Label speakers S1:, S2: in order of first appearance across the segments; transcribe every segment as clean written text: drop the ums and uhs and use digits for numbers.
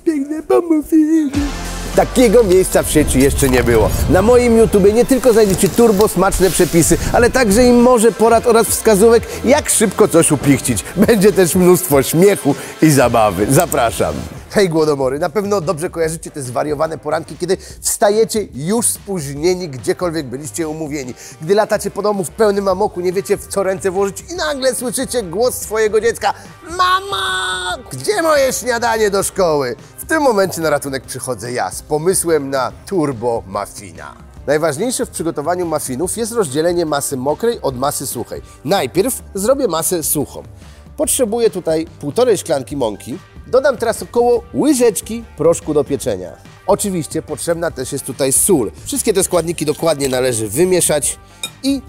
S1: Piękne pomofiny. Takiego miejsca w sieci jeszcze nie było. Na moim YouTubie nie tylko znajdziecie turbo smaczne przepisy, ale także i morze porad oraz wskazówek, jak szybko coś upichcić. Będzie też mnóstwo śmiechu i zabawy. Zapraszam. Hej głodomory, na pewno dobrze kojarzycie te zwariowane poranki, kiedy wstajecie już spóźnieni, gdziekolwiek byliście umówieni. Gdy latacie po domu w pełnym amoku, nie wiecie w co ręce włożyć i nagle słyszycie głos swojego dziecka: mama, gdzie moje śniadanie do szkoły? W tym momencie na ratunek przychodzę ja z pomysłem na turbo muffina. Najważniejsze w przygotowaniu muffinów jest rozdzielenie masy mokrej od masy suchej. Najpierw zrobię masę suchą. Potrzebuję tutaj 1,5 szklanki mąki. Dodam teraz około łyżeczki proszku do pieczenia. Oczywiście potrzebna też jest tutaj sól. Wszystkie te składniki dokładnie należy wymieszać i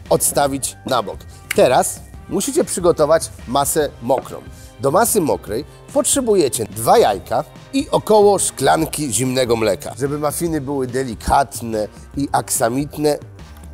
S1: odstawić na bok. Teraz musicie przygotować masę mokrą. Do masy mokrej potrzebujecie 2 jajka i około szklanki zimnego mleka. Żeby muffiny były delikatne i aksamitne,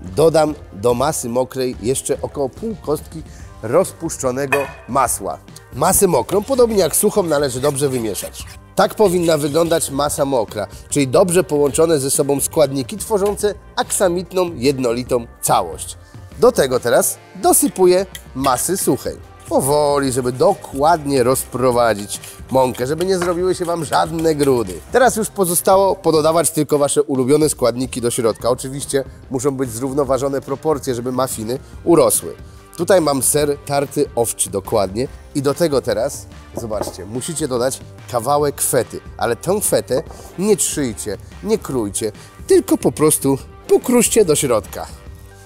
S1: dodam do masy mokrej jeszcze około pół kostki rozpuszczonego masła. Masę mokrą, podobnie jak suchą, należy dobrze wymieszać. Tak powinna wyglądać masa mokra, czyli dobrze połączone ze sobą składniki tworzące aksamitną, jednolitą całość. Do tego teraz dosypuję masy suchej. Powoli, żeby dokładnie rozprowadzić mąkę, żeby nie zrobiły się Wam żadne grudy. Teraz już pozostało pododawać tylko Wasze ulubione składniki do środka. Oczywiście muszą być zrównoważone proporcje, żeby muffiny urosły. Tutaj mam ser tarty owczy dokładnie i do tego teraz, zobaczcie, musicie dodać kawałek fety, ale tę fetę nie trzyjcie, nie krójcie, tylko po prostu pokruszcie do środka.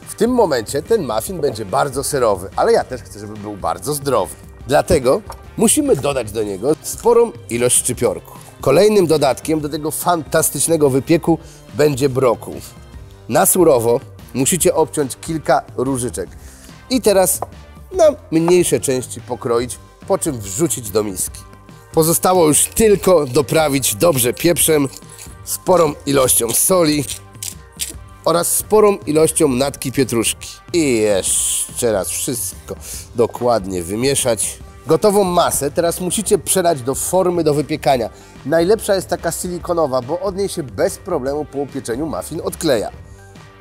S1: W tym momencie ten muffin będzie bardzo serowy, ale ja też chcę, żeby był bardzo zdrowy. Dlatego musimy dodać do niego sporą ilość szczypiorku. Kolejnym dodatkiem do tego fantastycznego wypieku będzie brokuł. Na surowo musicie obciąć kilka różyczek. I teraz na mniejsze części pokroić, po czym wrzucić do miski. Pozostało już tylko doprawić dobrze pieprzem, sporą ilością soli oraz sporą ilością natki pietruszki. I jeszcze raz wszystko dokładnie wymieszać. Gotową masę teraz musicie przelać do formy do wypiekania. Najlepsza jest taka silikonowa, bo od niej się bez problemu po upieczeniu muffin odkleja.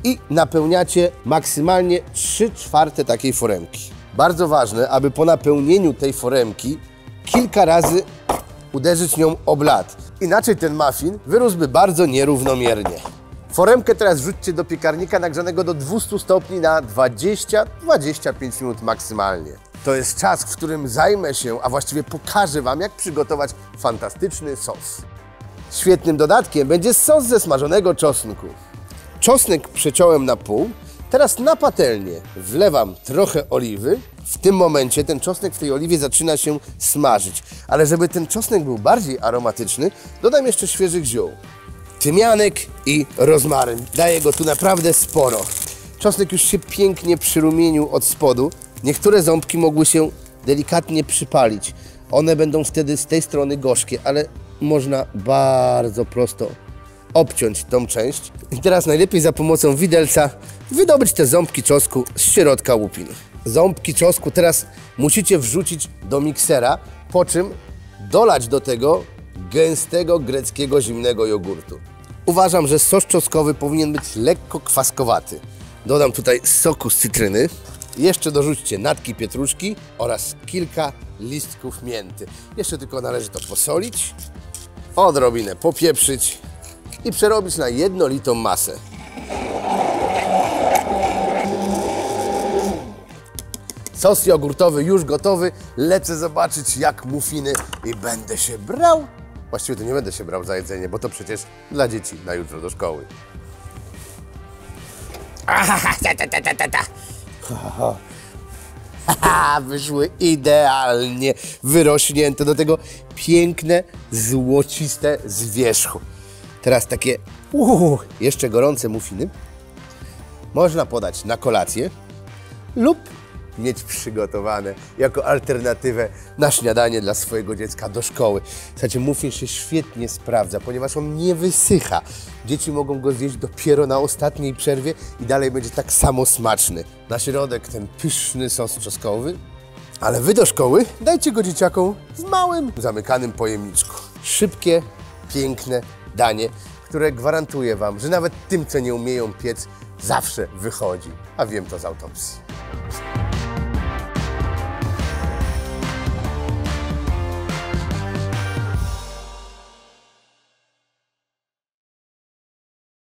S1: I napełniacie maksymalnie 3/4 takiej foremki. Bardzo ważne, aby po napełnieniu tej foremki kilka razy uderzyć nią o blat. Inaczej ten muffin wyrósłby bardzo nierównomiernie. Foremkę teraz wrzućcie do piekarnika nagrzanego do 200 stopni na 20-25 minut maksymalnie. To jest czas, w którym zajmę się, a właściwie pokażę Wam, jak przygotować fantastyczny sos. Świetnym dodatkiem będzie sos ze smażonego czosnku. Czosnek przeciąłem na pół, teraz na patelnię wlewam trochę oliwy. W tym momencie ten czosnek w tej oliwie zaczyna się smażyć, ale żeby ten czosnek był bardziej aromatyczny, dodam jeszcze świeżych ziół. Tymianek i rozmaryn. Daję go tu naprawdę sporo. Czosnek już się pięknie przyrumienił od spodu. Niektóre ząbki mogły się delikatnie przypalić. One będą wtedy z tej strony gorzkie, ale można bardzo prosto obciąć tą część. I teraz najlepiej za pomocą widelca wydobyć te ząbki czosnku z środka łupin. Ząbki czosnku teraz musicie wrzucić do miksera, po czym dolać do tego gęstego greckiego zimnego jogurtu. Uważam, że sos czosnkowy powinien być lekko kwaskowaty. Dodam tutaj soku z cytryny. Jeszcze dorzućcie natki pietruszki oraz kilka listków mięty. Jeszcze tylko należy to posolić, odrobinę popieprzyć i przerobić na jednolitą masę. Sos jogurtowy już gotowy. Lecę zobaczyć, jak muffiny i będę się brał. Właściwie to nie będę się brał za jedzenie, bo to przecież dla dzieci na jutro do szkoły. Wyszły idealnie wyrośnięte, do tego piękne, złociste z wierzchu. Teraz takie jeszcze gorące muffiny można podać na kolację lub mieć przygotowane jako alternatywę na śniadanie dla swojego dziecka do szkoły. Słuchajcie, muffin się świetnie sprawdza, ponieważ on nie wysycha. Dzieci mogą go zjeść dopiero na ostatniej przerwie i dalej będzie tak samo smaczny. Na środek ten pyszny sos czosnkowy, Ale wy do szkoły dajcie go dzieciakom w małym, zamykanym pojemniczku. Szybkie, piękne danie, które gwarantuję wam, że nawet tym, co nie umieją piec, zawsze wychodzi. A wiem to z autopsji.